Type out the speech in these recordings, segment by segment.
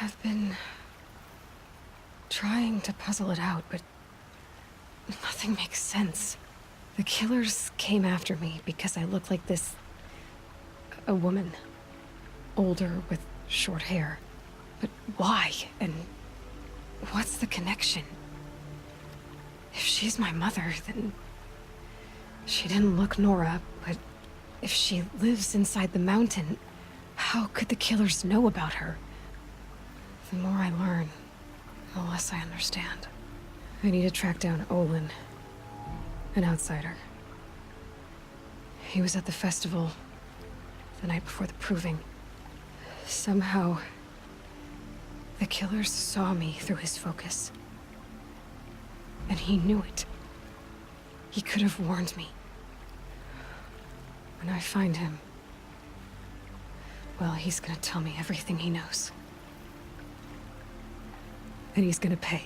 I've been trying to puzzle it out, but nothing makes sense. The killers came after me because I look like this... a woman. Older, with short hair. But why? And what's the connection? If she's my mother, then... she didn't look Nora, but if she lives inside the mountain, how could the killers know about her? The more I learn, the less I understand. I need to track down Olin, an outsider. He was at the festival the night before the proving. Somehow, the killers saw me through his focus. And he knew it. He could have warned me. When I find him, well, he's gonna tell me everything he knows. And he's gonna pay.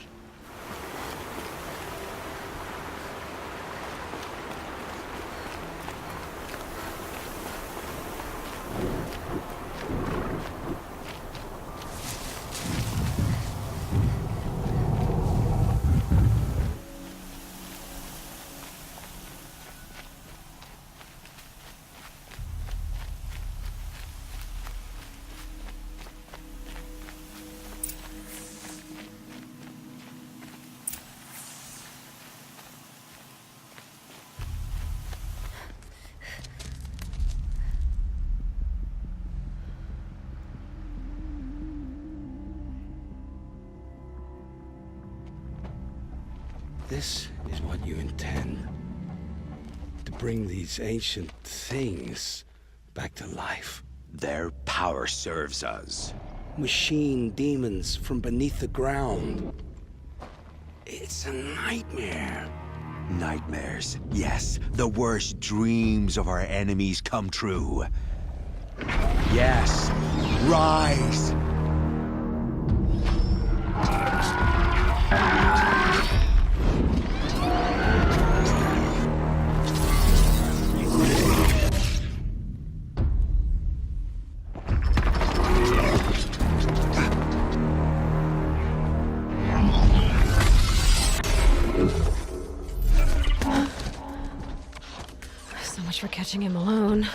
This is what you intend? To bring these ancient things back to life? Their power serves us. Machine demons from beneath the ground. It's a nightmare. Nightmares, yes. The worst dreams of our enemies come true. Yes, rise! For catching him alone.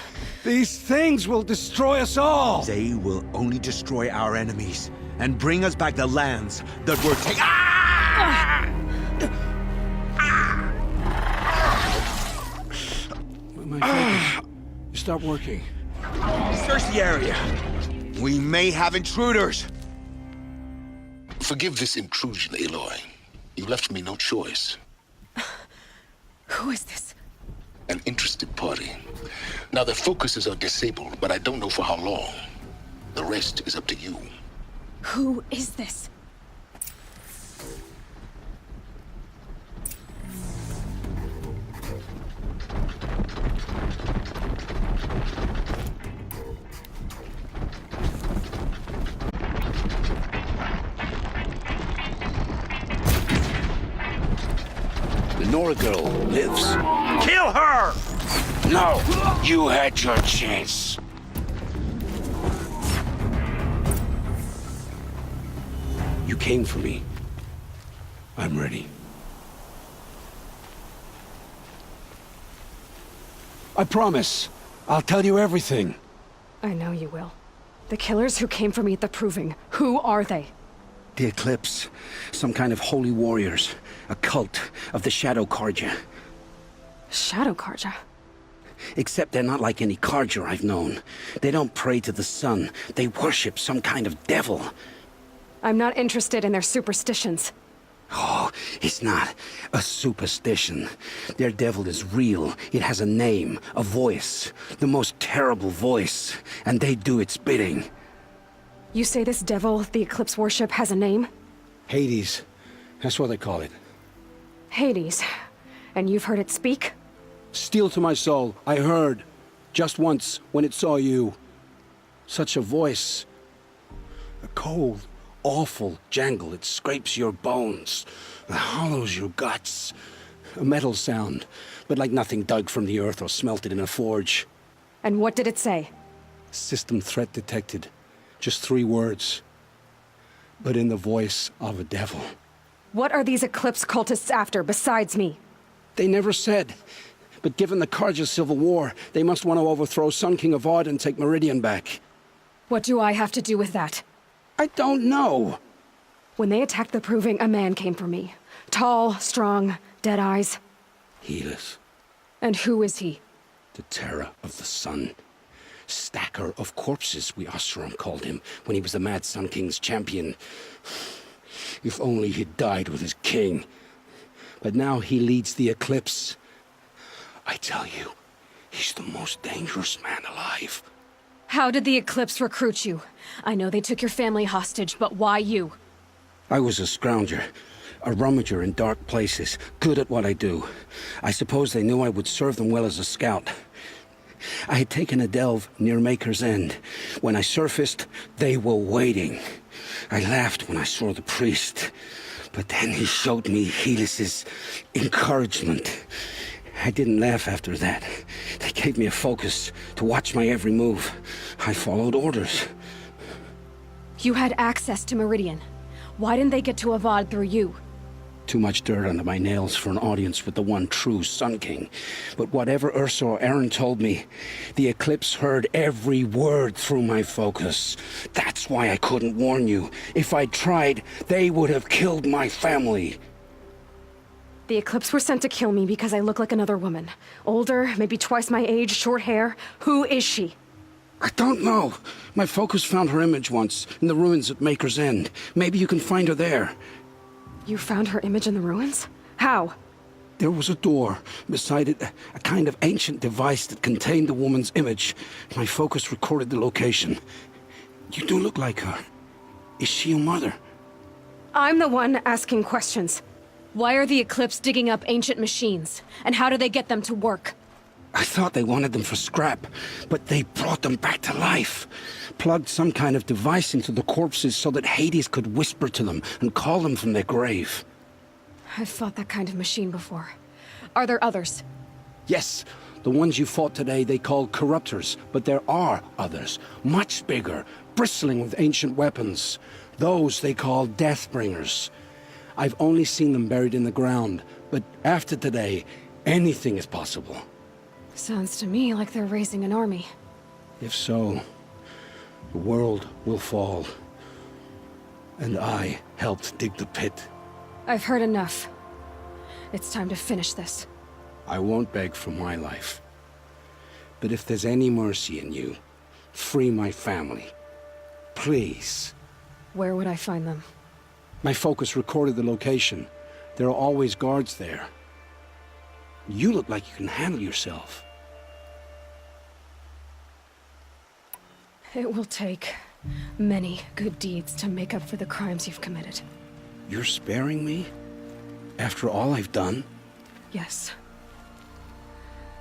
These things will destroy us all! They will only destroy our enemies and bring us back the lands that were taken. Ah! My focus. You stop working. Search the area. We may have intruders. Forgive this intrusion, Aloy. You left me no choice. Who is this? An interested party. Now, their focuses are disabled, but I don't know for how long. The rest is up to you. Who is this? The Nora girl lives. Kill her! No! You had your chance. You came for me. I'm ready. I promise. I'll tell you everything. I know you will. The killers who came for me at the proving, who are they? The Eclipse. Some kind of holy warriors. A cult of the Shadow Carja. Shadow Carja? Except they're not like any Carja I've known. They don't pray to the sun. They worship some kind of devil. I'm not interested in their superstitions. Oh, it's not a superstition. Their devil is real. It has a name, a voice. The most terrible voice. And they do its bidding. You say this devil the Eclipse worship has a name? Hades. That's what they call it. Hades. And you've heard it speak? Steel to my soul, I heard. Just once, when it saw you. Such a voice. A cold, awful jangle. It scrapes your bones. It hollows your guts. A metal sound, but like nothing dug from the earth or smelted in a forge. And what did it say? System threat detected. Just 3 words. but in the voice of a devil. What are these Eclipse cultists after besides me? They never said. But given the Carja civil war, they must want to overthrow Sun King Avad and take Meridian back. What do I have to do with that? I don't know. When they attacked the Proving, a man came for me. Tall, strong, dead eyes. Helis, And who is he? the terror of the sun. Stacker of corpses, we Oseram called him, when he was the Mad Sun King's champion. If only he'd died with his king. But now he leads the Eclipse. I tell you, he's the most dangerous man alive. How did the Eclipse recruit you? I know they took your family hostage, but why you? I was a scrounger, a rummager in dark places, good at what I do. I suppose they knew I would serve them well as a scout. I had taken a delve near Maker's End. When I surfaced, they were waiting. I laughed when I saw the priest, but then he showed me Helis's encouragement. I didn't laugh after that. They gave me a focus to watch my every move. I followed orders. You had access to Meridian. Why didn't they get to Avad through you? Too much dirt under my nails for an audience with the one true Sun King. But whatever Ursa or Aaron told me, the Eclipse heard every word through my focus. That's why I couldn't warn you. If I'd tried, they would have killed my family. The Eclipse were sent to kill me because I look like another woman. Older, maybe twice my age, short hair. Who is she? I don't know. My focus found her image once, in the ruins at Maker's End. Maybe you can find her there. You found her image in the ruins? How? There was a door. Beside it, a kind of ancient device that contained the woman's image. My focus recorded the location. You do look like her. Is she your mother? I'm the one asking questions. Why are the Eclipse digging up ancient machines? And how do they get them to work? I thought they wanted them for scrap, but they brought them back to life. Plugged some kind of device into the corpses so that Hades could whisper to them and call them from their grave. I've fought that kind of machine before. Are there others? Yes, the ones you fought today they call corruptors, but there are others, much bigger, bristling with ancient weapons. Those they call Deathbringers. I've only seen them buried in the ground, but after today, anything is possible. Sounds to me like they're raising an army. If so, the world will fall. And I helped dig the pit. I've heard enough. It's time to finish this. I won't beg for my life. But if there's any mercy in you, free my family. Please. Where would I find them? My focus recorded the location. There are always guards there. You look like you can handle yourself. It will take many good deeds to make up for the crimes you've committed. You're sparing me? After all I've done? Yes.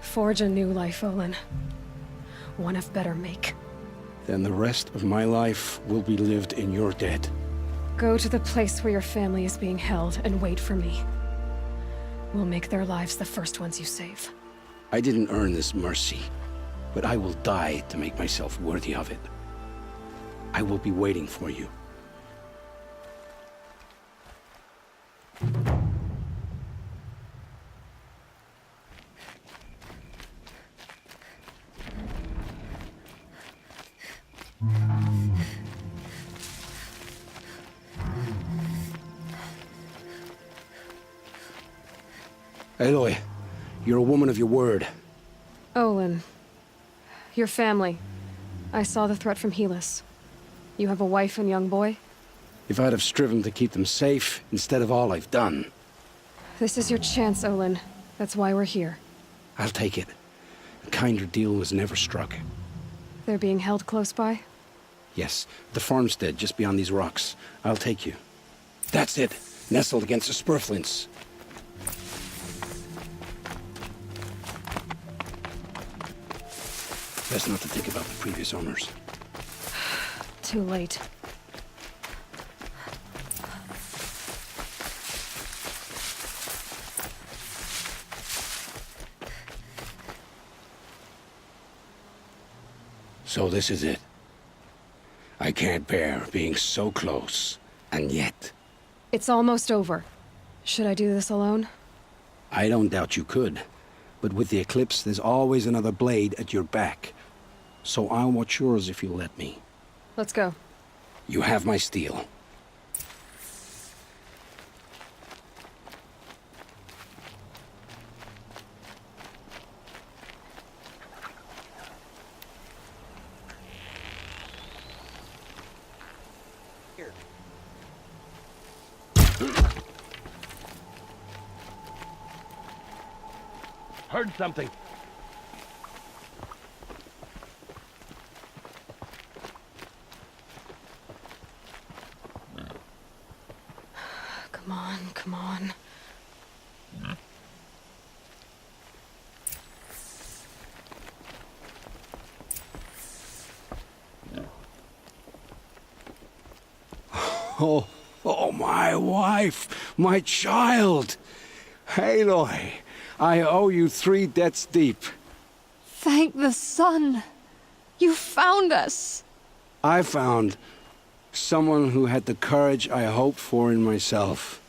Forge a new life, Olin. One of better make. Then the rest of my life will be lived in your debt. Go to the place where your family is being held and wait for me. We'll make their lives the first ones you save. I didn't earn this mercy, but I will die to make myself worthy of it. I will be waiting for you. Aloy, you're a woman of your word. Olin. Your family. I saw the threat from Helis. You have a wife and young boy? If I'd have striven to keep them safe instead of all I've done. This is your chance, Olin. That's why we're here. I'll take it. A kinder deal was never struck. They're being held close by? Yes, the farmstead just beyond these rocks. I'll take you. That's it. Nestled against the spurflints. Best not to think about the previous owners. Too late. So this is it. I can't bear being so close And yet, It's almost over. Should I do this alone? I don't doubt you could. But with the eclipse, there's always another blade at your back. So I'll watch yours if you'll let me. Let's go. You have my steel. Heard something. Come on, come on. Oh, my wife, my child. Aloy, I owe you 3 debts deep. Thank the sun. You found us. I found someone who had the courage I hoped for in myself.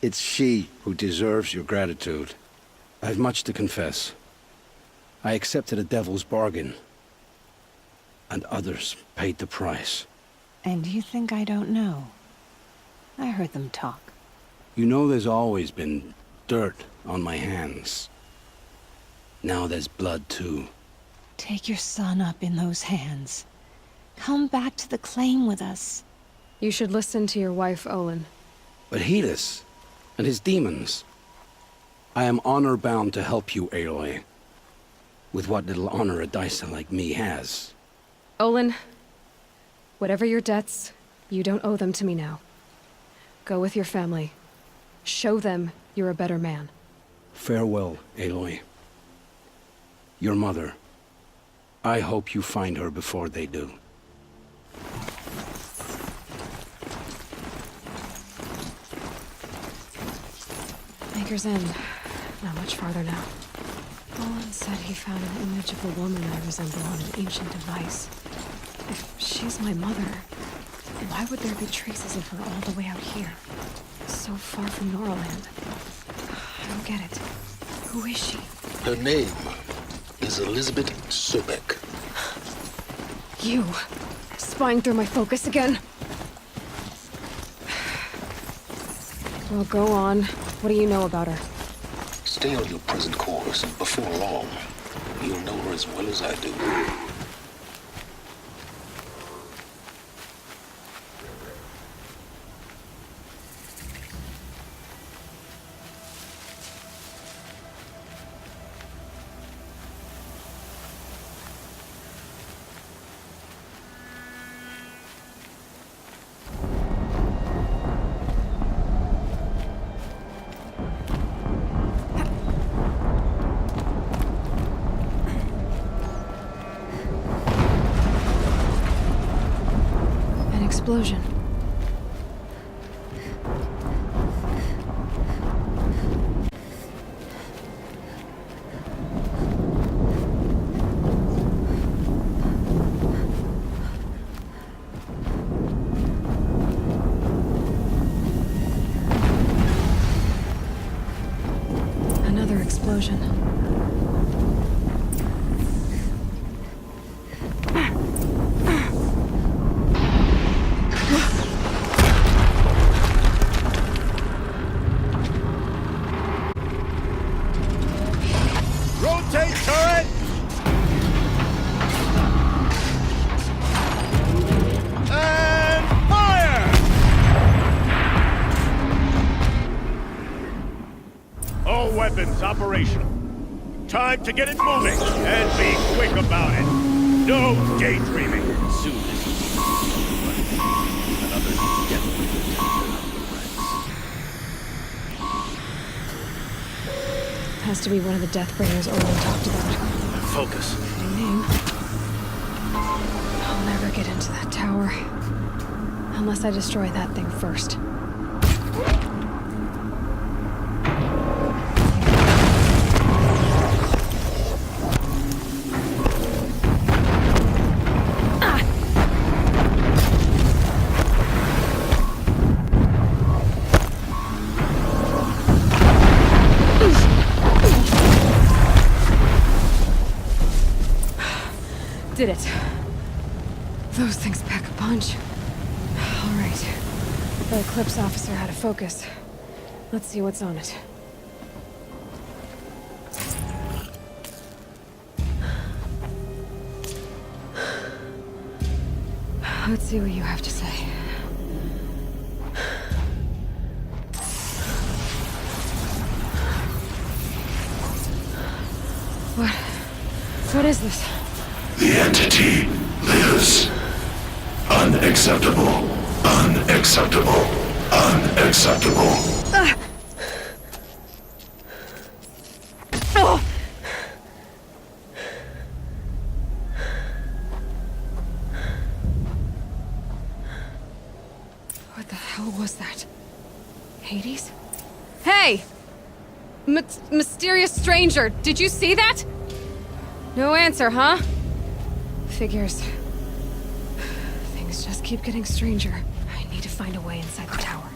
It's she who deserves your gratitude. I've much to confess. I accepted a devil's bargain, and others paid the price. And you think I don't know? I heard them talk. You know there's always been dirt on my hands. Now there's blood too. Take your son up in those hands. Come back to the claim with us. You should listen to your wife, Olin. But Helis and his demons. I am honor-bound to help you, Aloy. With what little honor a Dyson like me has. Olin, whatever your debts, you don't owe them to me now. Go with your family. Show them you're a better man. Farewell, Aloy. Your mother. I hope you find her before they do. Anchor's End. Not much farther now. Olin said he found an image of a woman I resemble on an ancient device. If she's my mother, why would there be traces of her all the way out here? So far from Norland. I don't get it. Who is she? Her name is Elizabeth Sobek. You! Spying through my focus again? Well, go on. What do you know about her? Stay on your present course, and before long, you'll know her as well as I do. Explosion. Another explosion. Rotate turret! And fire! All weapons operational. Time to get it moving, and be quick about it. No daydreaming. Soon this will be another definitely Has to be one of the Deathbringers Olin talked about. Focus. Fitting name. I'll never get into that tower. Unless I destroy that thing first. Did it. Those things pack a punch. All right. The Eclipse officer had a focus. Let's see what's on it. Let's see what you have to say. What is this? The entity lives. Unacceptable. Unacceptable. Unacceptable. What the hell was that? Hades? Hey! Mysterious stranger, did you see that? No answer, huh? Figures. Things just keep getting stranger. I need to find a way inside the tower.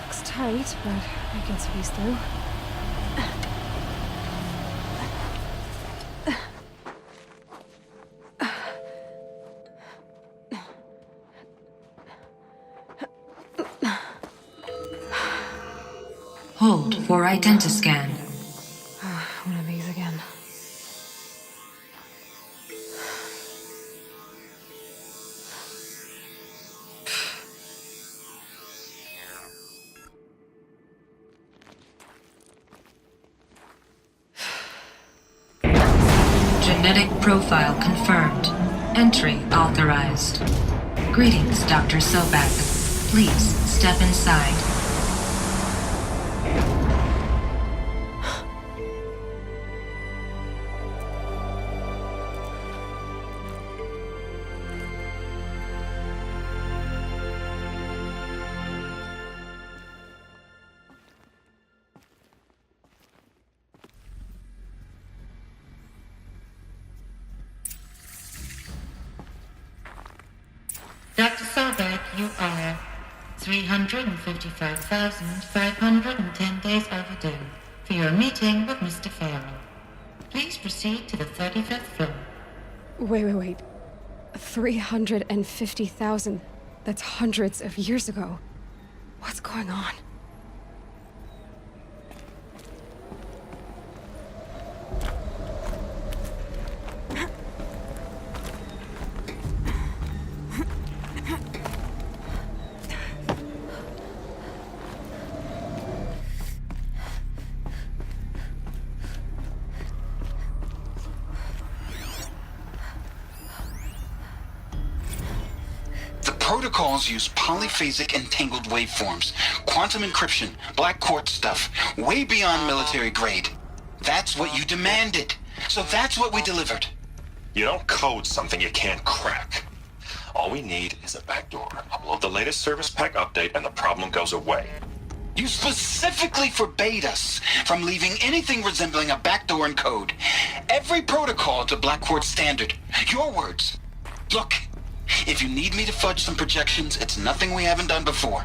Looks tight, but I can squeeze through. Hold for identiscan. One of these again. Genetic profile confirmed. Entry authorized. Greetings, Dr. Sobek. Please step inside. Dr. Sobek, you are 355,510 days overdue for your meeting with Mr. Faro. Please proceed to the 35th floor. Wait. 350,000. That's hundreds of years ago. What's going on? Protocols use polyphasic entangled waveforms, quantum encryption, black quartz stuff, way beyond military grade. That's what you demanded. So that's what we delivered. You don't code something you can't crack. All we need is a backdoor. Upload the latest service pack update and the problem goes away. You specifically forbade us from leaving anything resembling a backdoor in code. Every protocol to black quartz standard. Your words. Look. If you need me to fudge some projections, it's nothing we haven't done before.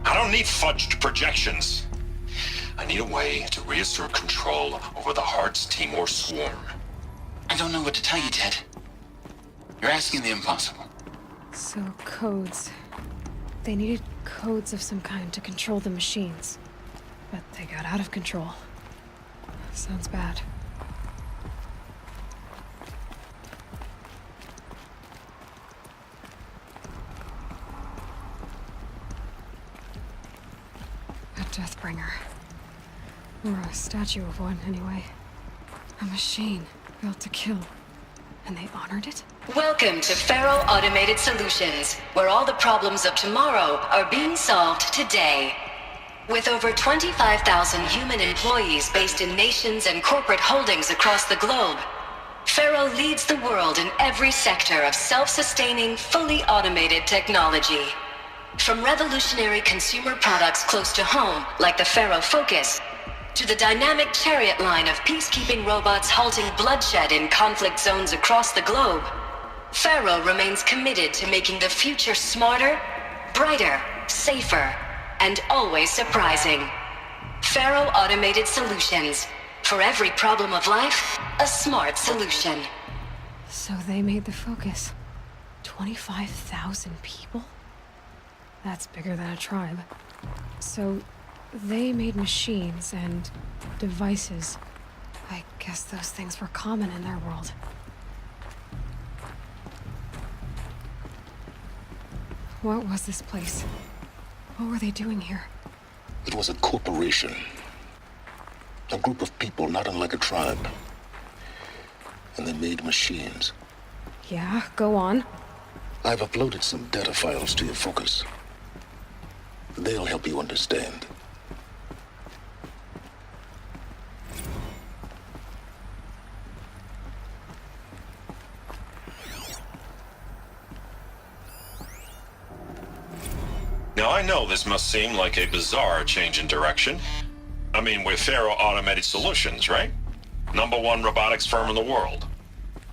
I don't need fudged projections. I need a way to reassert control over the Heart's Timor swarm. I don't know what to tell you, Ted. You're asking the impossible. So, codes. They needed codes of some kind to control the machines. But they got out of control. Sounds bad. Deathbringer. Or a statue of one, anyway. A machine built to kill. And they honored it? Welcome to Faro Automated Solutions, where all the problems of tomorrow are being solved today. With over 25,000 human employees based in nations and corporate holdings across the globe, Faro leads the world in every sector of self-sustaining, fully automated technology. From revolutionary consumer products close to home, like the Faro Focus, to the dynamic chariot line of peacekeeping robots halting bloodshed in conflict zones across the globe, Faro remains committed to making the future smarter, brighter, safer, and always surprising. Faro Automated Solutions. For every problem of life, a smart solution. So they made the focus. 25,000 people? That's bigger than a tribe. So they made machines and devices. I guess those things were common in their world. What was this place? What were they doing here? It was a corporation. A group of people not unlike a tribe. And they made machines. Yeah, go on. I've uploaded some data files to your focus. They'll help you understand. Now, I know this must seem like a bizarre change in direction. I mean, we're Faro Automated Solutions, right? #1 robotics firm in the world.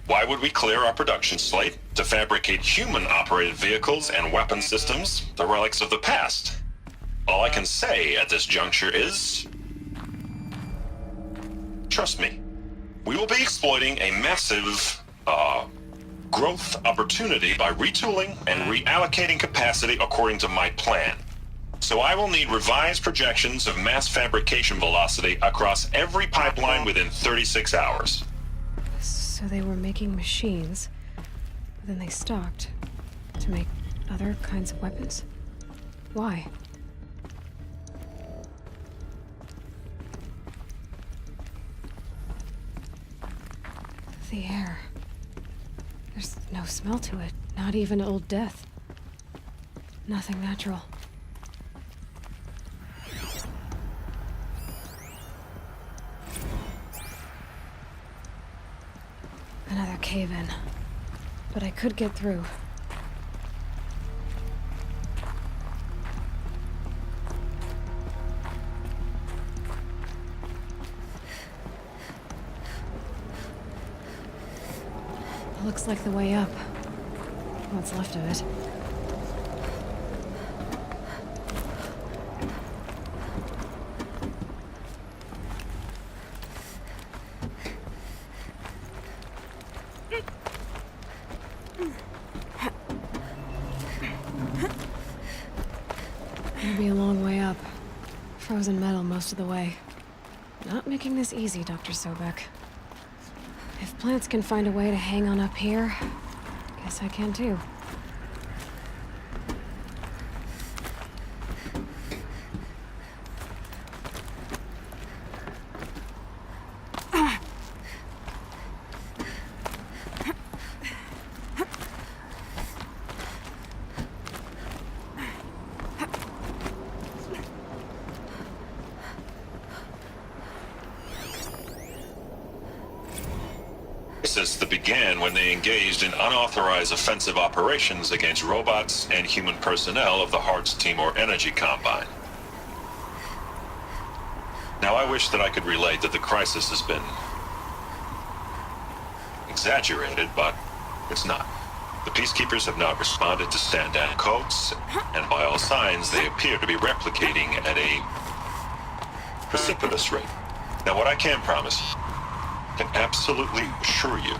Why would we clear our production slate to fabricate human-operated vehicles and weapon systems, the relics of the past? All I can say at this juncture is... trust me. We will be exploiting a massive, growth opportunity by retooling and reallocating capacity according to my plan. So I will need revised projections of mass fabrication velocity across every pipeline within 36 hours. So they were making machines, but then they stopped to make other kinds of weapons? Why? The air. There's no smell to it, not even Old Death. Nothing natural. Another cave-in. But I could get through. Looks like the way up. What's left of it. It'll be a long way up. Frozen metal most of the way. Not making this easy, Dr. Sobek. If plants can find a way to hang on up here, guess I can too. That began when they engaged in unauthorized offensive operations against robots and human personnel of the Hearts Timor Energy Combine. Now, I wish that I could relate that the crisis has been exaggerated, but it's not. The Peacekeepers have not responded to stand-down codes, and by all signs, they appear to be replicating at a precipitous rate. Now, what I can promise, can absolutely assure you,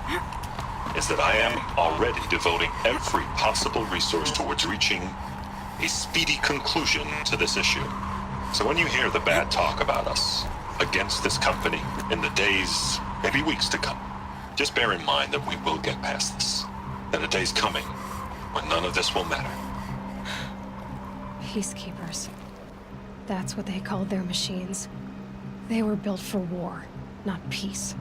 is that I am already devoting every possible resource towards reaching a speedy conclusion to this issue. So when you hear the bad talk about us against this company in the days, maybe weeks to come, just bear in mind that we will get past this. That a day's coming when none of this will matter. Peacekeepers. That's what they called their machines. They were built for war, not peace.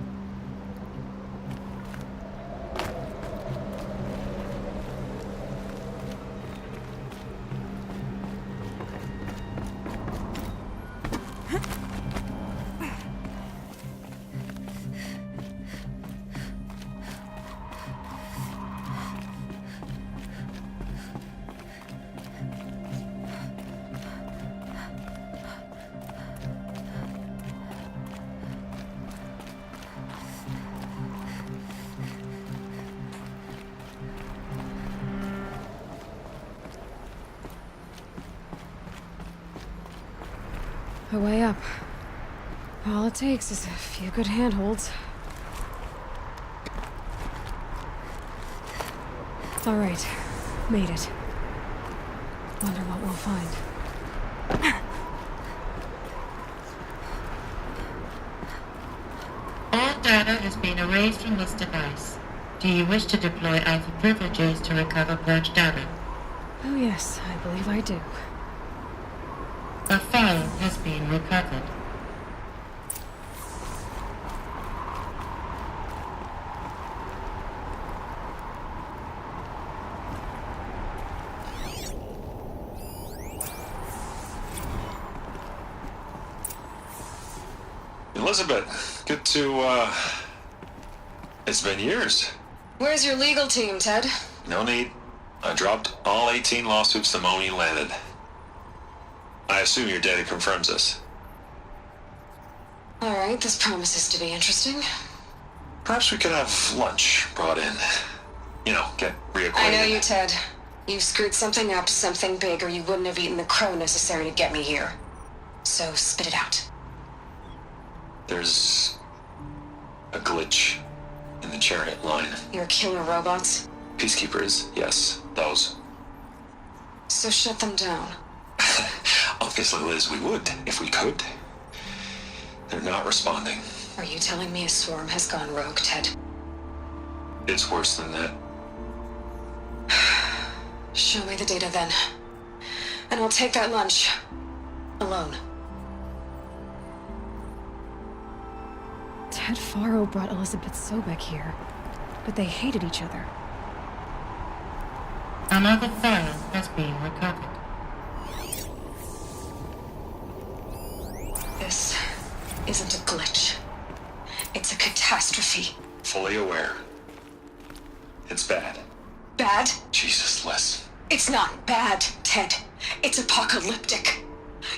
a way up. All it takes is a few good handholds. All right, made it. Wonder what we'll find. All data has been erased from this device. Do you wish to deploy Alpha privileges to recover purged data? Oh yes, I believe I do. A file has been recovered. Elizabeth, good to, It's been years. Where's your legal team, Ted? No need. I dropped all 18 lawsuits the moment you landed. I assume your data confirms this. All right, this promises to be interesting. Perhaps we could have lunch brought in. You know, get reacquainted. I know you, Ted. You screwed something up, something big, or you wouldn't have eaten the crow necessary to get me here. So spit it out. There's a glitch in the chariot line. Your killer robots? Peacekeepers, yes, those. So shut them down. Obviously, Liz, we would, if we could. They're not responding. Are you telling me a swarm has gone rogue, Ted? It's worse than that. Show me the data then. And I'll take that lunch. Alone. Ted Faro brought Elizabeth Sobek here, but they hated each other. Another file has been recovered. This isn't a glitch. It's a catastrophe. Fully aware. It's bad. Bad? Jesus, Liz. It's not bad, Ted. It's apocalyptic.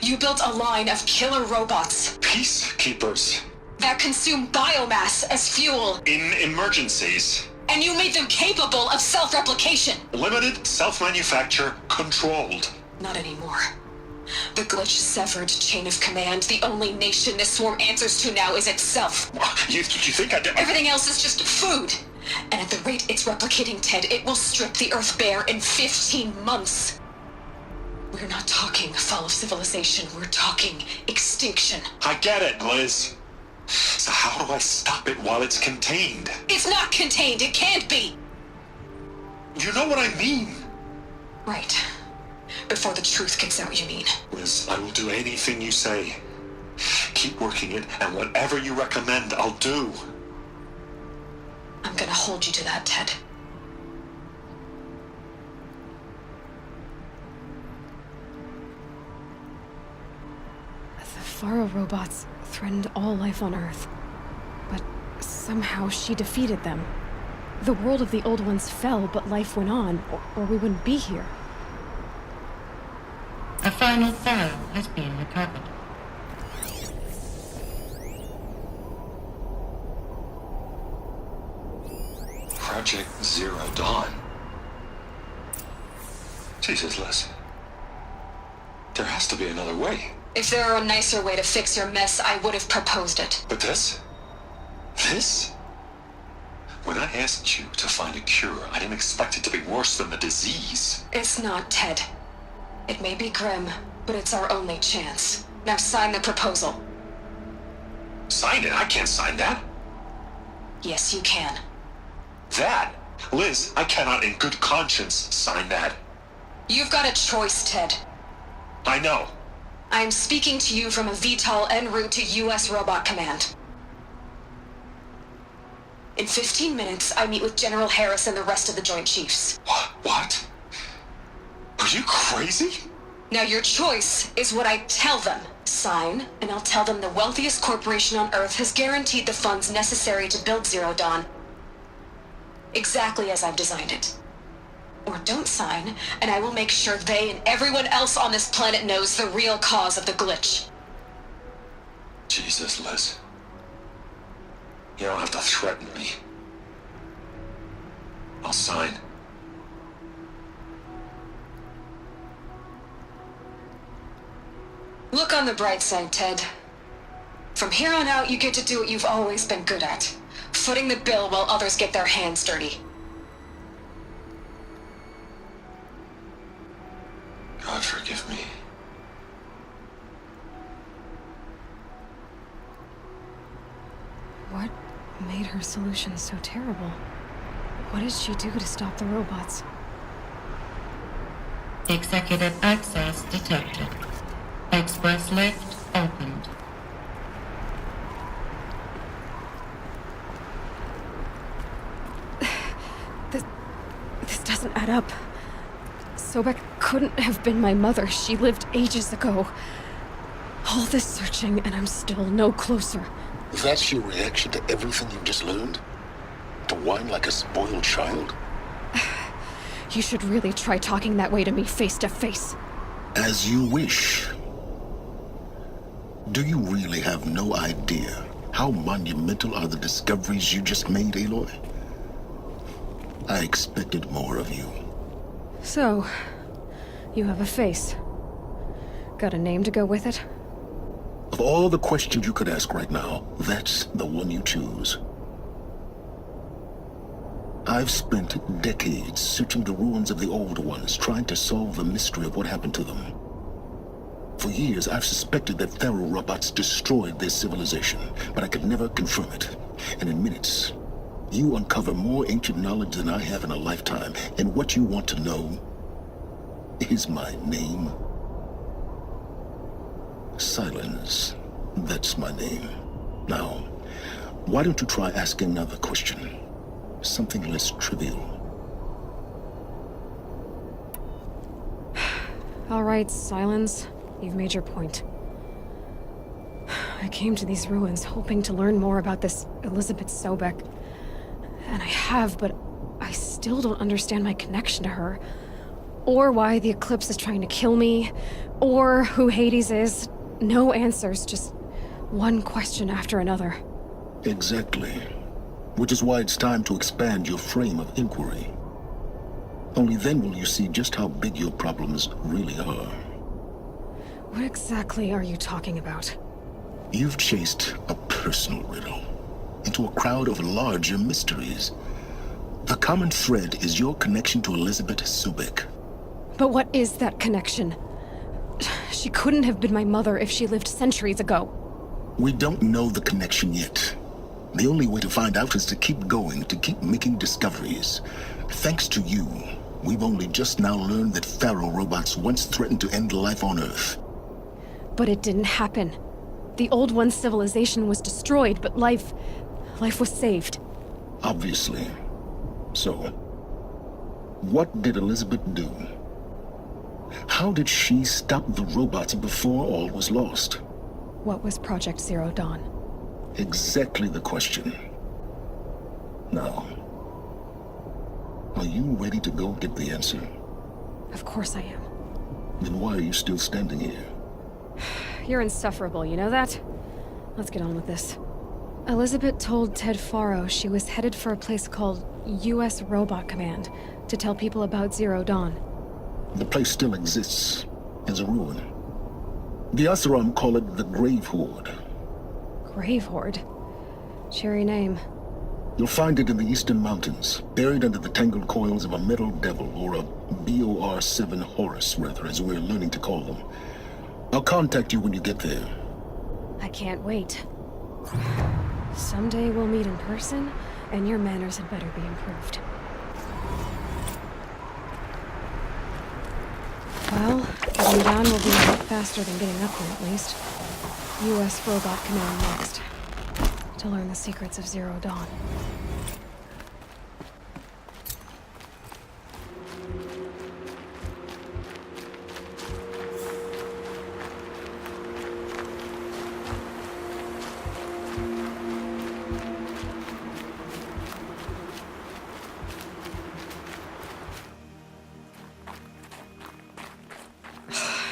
You built a line of killer robots. Peacekeepers. That consume biomass as fuel. In emergencies. And you made them capable of self-replication. Limited, self-manufacture, controlled. Not anymore. The glitch severed chain of command. The only nation this swarm answers to now is itself. You think I did? Everything else is just food. And at the rate it's replicating, Ted, it will strip the Earth bare in 15 months. We're not talking fall of civilization. We're talking extinction. I get it, Liz. So how do I stop it while it's contained? It's not contained. It can't be. You know what I mean. Right. Before the truth gets out, you mean? Liz, I will do anything you say. Keep working it, and whatever you recommend, I'll do. I'm gonna hold you to that, Ted. The Faro robots threatened all life on Earth. But somehow she defeated them. The world of the old ones fell, but life went on, or we wouldn't be here. A final file has been recovered. Project Zero Dawn. Jesus, Liz. There has to be another way. If there were a nicer way to fix your mess, I would have proposed it. But this? This? When I asked you to find a cure, I didn't expect it to be worse than the disease. It's not, Ted. It may be grim, but it's our only chance. Now sign the proposal. Sign it? I can't sign that. Yes, you can. That? Liz, I cannot in good conscience sign that. You've got a choice, Ted. I know. I'm speaking to you from a VTOL en route to U.S. Robot Command. In 15 minutes, I meet with General Harris and the rest of the Joint Chiefs. What? Are you crazy? Now your choice is what I tell them. Sign, and I'll tell them the wealthiest corporation on Earth has guaranteed the funds necessary to build Zero Dawn. Exactly as I've designed it. Or don't sign, and I will make sure they and everyone else on this planet knows the real cause of the glitch. Jesus, Liz. You don't have to threaten me. I'll sign. Look on on the bright side, Ted. From here on out, you get to do what you've always been good at. Footing the bill while others get their hands dirty. God forgive me. What made her solution so terrible? What did she do to stop the robots? Executive access detected. Express lift opened. This doesn't add up. Sobek couldn't have been my mother. She lived ages ago. All this searching, and I'm still no closer. That's your reaction to everything you just learned? To whine like a spoiled child? You should really try talking that way to me face to face. As you wish. Do you really have no idea how monumental are the discoveries you just made, Aloy? I expected more of you. So, you have a face. Got a name to go with it? Of all the questions you could ask right now, that's the one you choose. I've spent decades searching the ruins of the old ones, trying to solve the mystery of what happened to them. For years, I've suspected that Faro robots destroyed their civilization, but I could never confirm it. And in minutes, you uncover more ancient knowledge than I have in a lifetime, and what you want to know is my name. Silence. That's my name. Now, why don't you try asking another question? Something less trivial. All right, Silence. You've made your point. I came to these ruins hoping to learn more about this Elizabeth Sobek. And I have, but I still don't understand my connection to her. Or why the Eclipse is trying to kill me. Or who Hades is. No answers, just one question after another. Exactly. Which is why it's time to expand your frame of inquiry. Only then will you see just how big your problems really are. What exactly are you talking about? You've chased a personal riddle into a crowd of larger mysteries. The common thread is your connection to Elizabeth Sobek. But what is that connection? She couldn't have been my mother if she lived centuries ago. We don't know the connection yet. The only way to find out is to keep going, to keep making discoveries. Thanks to you, we've only just now learned that Faro robots once threatened to end life on Earth. But it didn't happen. The Old One's civilization was destroyed, but life was saved. Obviously. So, what did Elizabeth do? How did she stop the robots before all was lost? What was Project Zero Dawn? Exactly the question. Now, are you ready to go get the answer? Of course I am. Then why are you still standing here? You're insufferable, you know that? Let's get on with this. Elizabeth told Ted Faro she was headed for a place called U.S. Robot Command to tell people about Zero Dawn. The place still exists as a ruin. The Asaram call it the Grave Horde. Grave Horde? Cheery name. You'll find it in the eastern mountains, buried under the tangled coils of a metal devil, or a BOR-7 Horus, rather, as we're learning to call them. I'll contact you when you get there. I can't wait. Someday we'll meet in person, and your manners had better be improved. Well, getting down will be a lot faster than getting up here, at least. U.S. Robot Command next. To learn the secrets of Zero Dawn.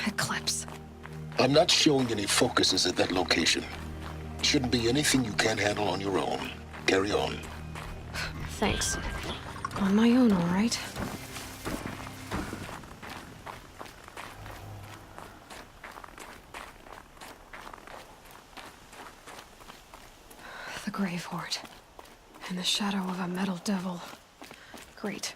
Eclipse. I'm not showing any focuses at that location. Shouldn't be anything you can't handle on your own. Carry on. Thanks. On my own, all right. The grave horde. And the shadow of a metal devil. Great.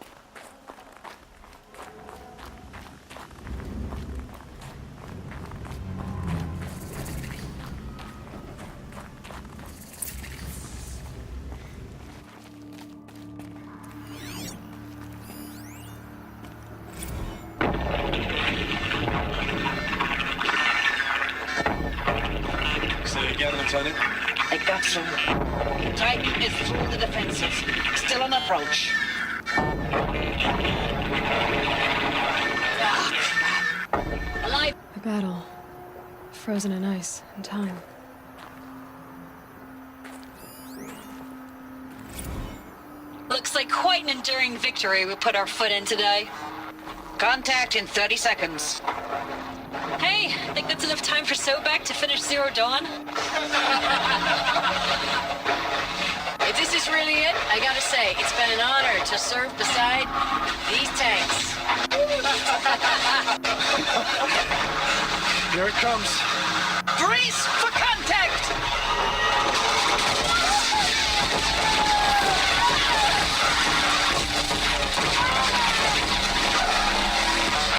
Say again, Lieutenant. I got some. Titan is through the defenses. Still on approach. Alive. A battle. Frozen in ice and time. Looks like quite an enduring victory we put our foot in today. Contact in 30 seconds. Hey, think that's enough time for Sobek to finish Zero Dawn? If this is really it, I gotta say, it's been an honor to serve beside these tanks. Here it comes. Grease for contact!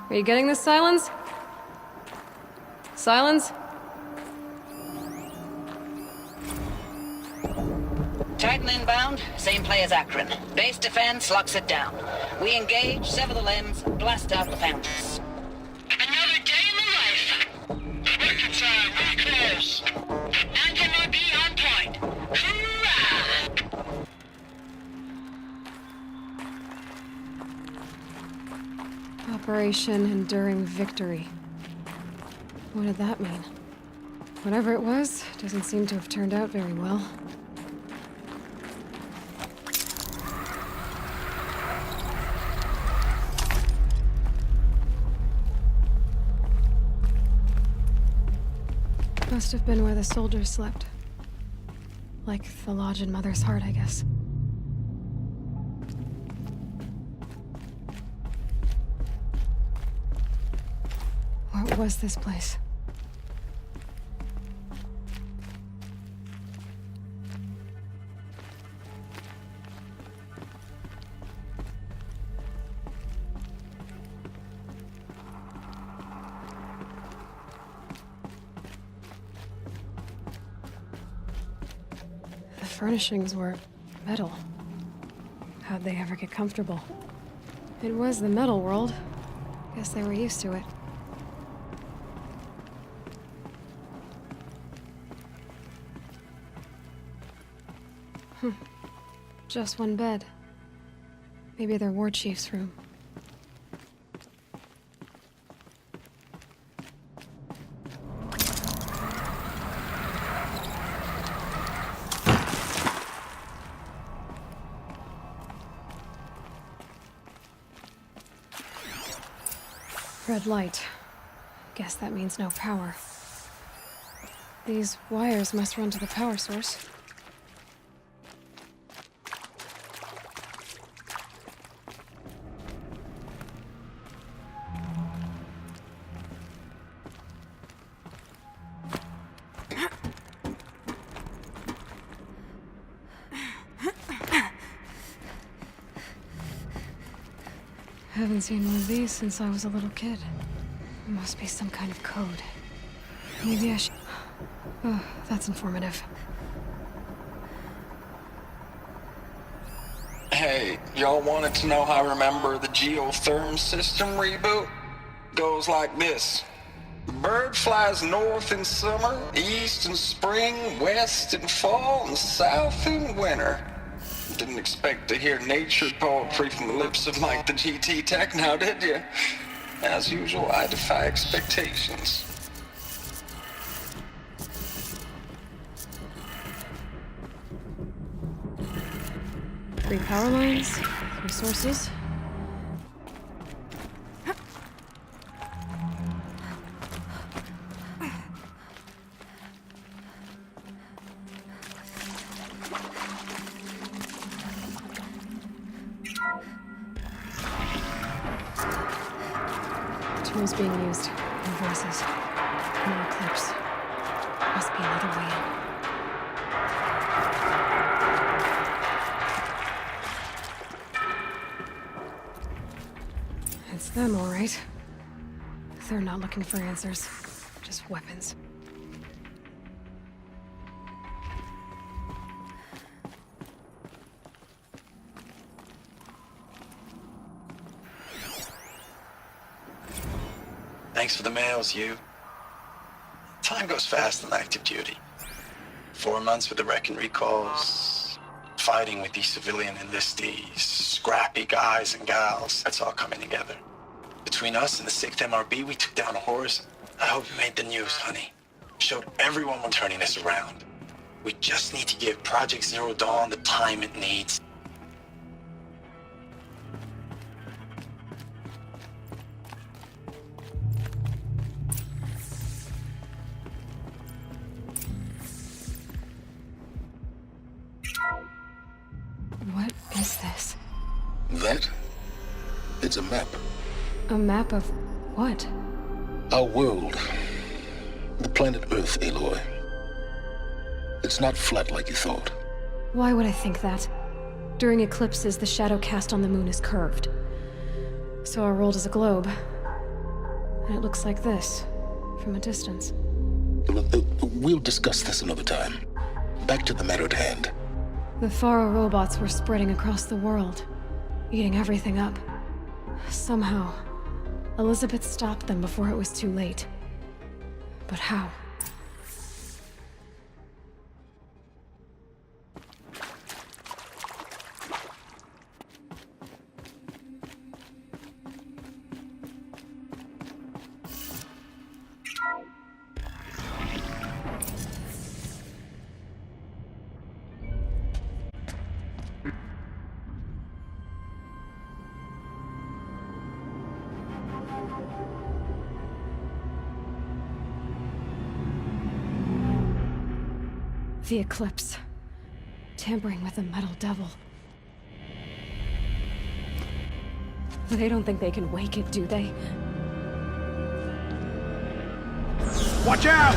Are you getting this, Silence? Silence? Titan inbound, same play as Akron. Base defense locks it down. We engage, sever the limbs, blast out the fountains. Another day in the life. Record time, really close. Anthem will be on point. Hoorah! Operation Enduring Victory. What did that mean? Whatever it was, doesn't seem to have turned out very well. Must have been where the soldiers slept. Like the lodge in Mother's Heart, I guess. What was this place? The furnishings were metal. How'd they ever get comfortable? It was the metal world. Guess they were used to it. Just one bed. Maybe their war chief's room. Red light. Guess that means no power. These wires must run to the power source. Haven't seen one of these since I was a little kid. It must be some kind of code. Maybe I should... Oh, that's informative. Hey, y'all wanted to know how I remember the geotherm system reboot? Goes like this. Bird flies north in summer, east in spring, west in fall, and south in winter. Didn't expect to hear nature poetry from the lips of Mike the GT Tech now, did you? As usual, I defy expectations. Three power lines, three sources. Tools being used, and voices. More clips. Must be another way in. I'm all right. They're not looking for answers, just weapons. Thanks for the mails, you. Time goes fast on active duty. 4 months with the wreck and recalls, fighting with these civilian enlistees, scrappy guys and gals. That's all coming together. Between us and the 6th MRB, we took down a horse. I hope it made the news, honey. Showed everyone we're turning this around. We just need to give Project Zero Dawn the time it needs. What is this? That? It's a map. A map of what? Our world. The planet Earth, Aloy. It's not flat like you thought. Why would I think that? During eclipses, the shadow cast on the moon is curved. So our world is a globe. And it looks like this, from a distance. We'll discuss this another time. Back to the matter at hand. The Faro robots were spreading across the world, eating everything up. Somehow, Elizabeth stopped them before it was too late. But how? The eclipse. Tampering with the metal devil. They don't think they can wake it, do they? Watch out!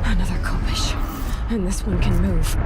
Another Kopish. And this one can move.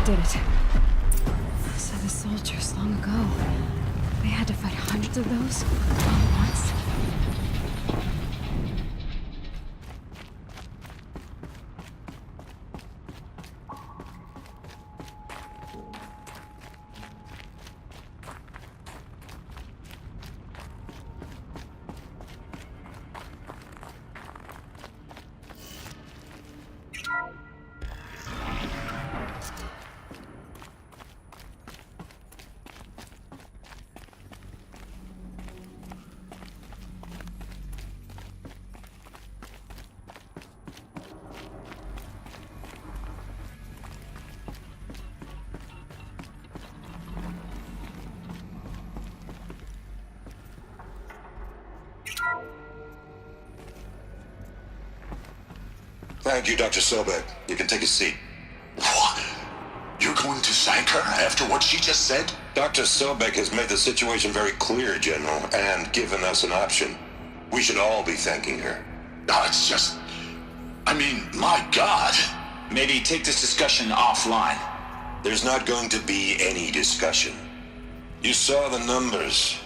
Did it. So the soldiers long ago, they had to fight hundreds of those all at once? Thank you, Dr. Sobek. You can take a seat. What? You're going to thank her after what she just said? Dr. Sobek has made the situation very clear, General, and given us an option. We should all be thanking her. No, it's just... I mean, my God. Maybe take this discussion offline. There's not going to be any discussion. You saw the numbers.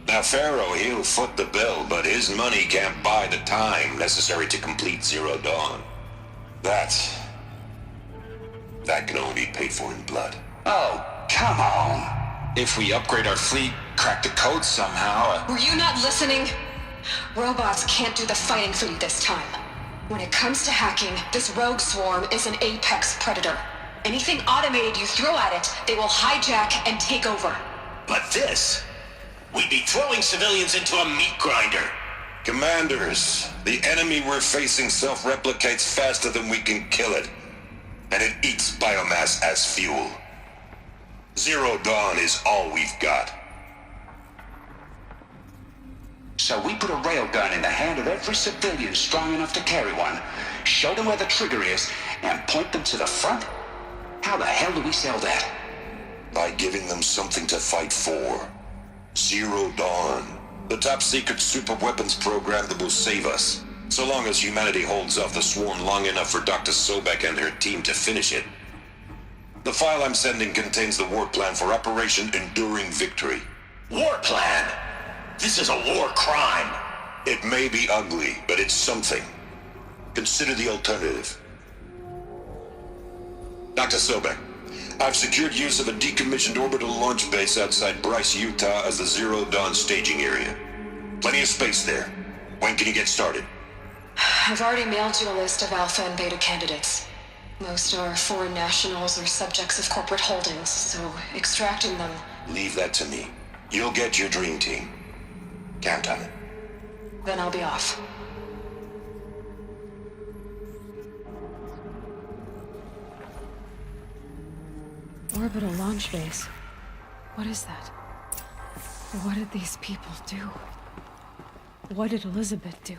Now, Faro, he'll foot the bill, but his money can't buy the time necessary to complete Zero Dawn. That can only be paid for in blood. Oh, come on. If we upgrade our fleet, crack the code somehow... Were you not listening? Robots can't do the fighting for you this time. When it comes to hacking, this rogue swarm is an apex predator. Anything automated you throw at it, they will hijack and take over. But this... we'd be throwing civilians into a meat grinder. Commanders, the enemy we're facing self-replicates faster than we can kill it. And it eats biomass as fuel. Zero Dawn is all we've got. So we put a railgun in the hand of every civilian strong enough to carry one, show them where the trigger is, and point them to the front? How the hell do we sell that? By giving them something to fight for. Zero Dawn. The top-secret super-weapons program that will save us. So long as humanity holds off the swarm long enough for Dr. Sobek and her team to finish it. The file I'm sending contains the war plan for Operation Enduring Victory. War plan? This is a war crime. It may be ugly, but it's something. Consider the alternative. Dr. Sobek, I've secured use of a decommissioned orbital launch base outside Bryce, Utah as the Zero Dawn staging area. Plenty of space there. When can you get started? I've already mailed you a list of Alpha and Beta candidates. Most are foreign nationals or subjects of corporate holdings, so extracting them... Leave that to me. You'll get your dream team. Count on it. Then I'll be off. Orbital launch base. What is that? What did these people do? What did Elizabeth do?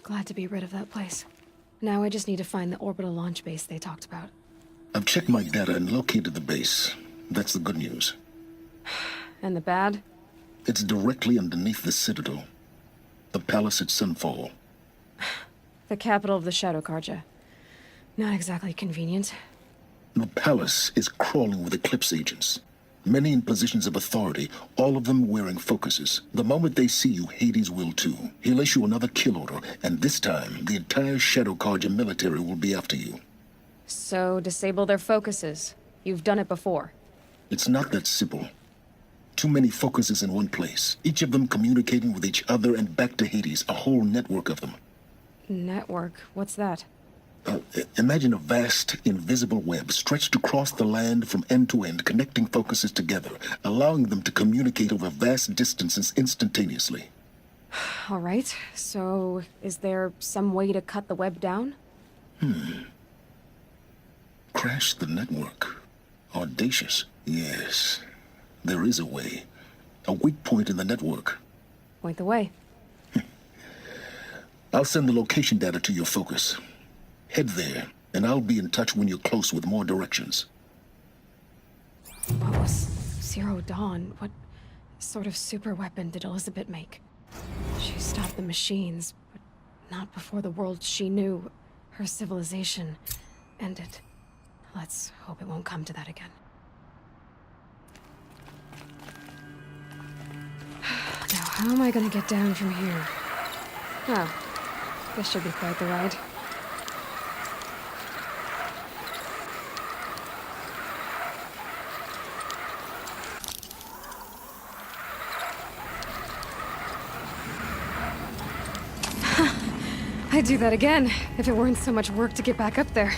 Glad to be rid of that place. Now I just need to find the orbital launch base they talked about. I've checked my data and located the base. That's the good news. And the bad? It's directly underneath the Citadel. The palace at Sunfall. The capital of the Shadow Carja. Not exactly convenient. The palace is crawling with Eclipse agents. Many in positions of authority, all of them wearing focuses. The moment they see you, Hades will too. He'll issue another kill order, and this time, the entire Shadow Carja military will be after you. So, disable their focuses. You've done it before. It's not that simple. Too many focuses in one place, each of them communicating with each other and back to Hades, a whole network of them. Network? What's that? Imagine a vast, invisible web stretched across the land from end to end, connecting focuses together, allowing them to communicate over vast distances instantaneously. All right, so is there some way to cut the web down? Crash the network. Audacious. Yes, there is a way. A weak point in the network. Point the way. I'll send the location data to your focus. Head there, and I'll be in touch when you're close with more directions. What was Zero Dawn? What sort of super weapon did Elizabeth make? She stopped the machines, but not before the world she knew, her civilization, ended. Let's hope it won't come to that again. Now, how am I gonna get down from here? Oh, this should be quite the ride. I'd do that again, if it weren't so much work to get back up there.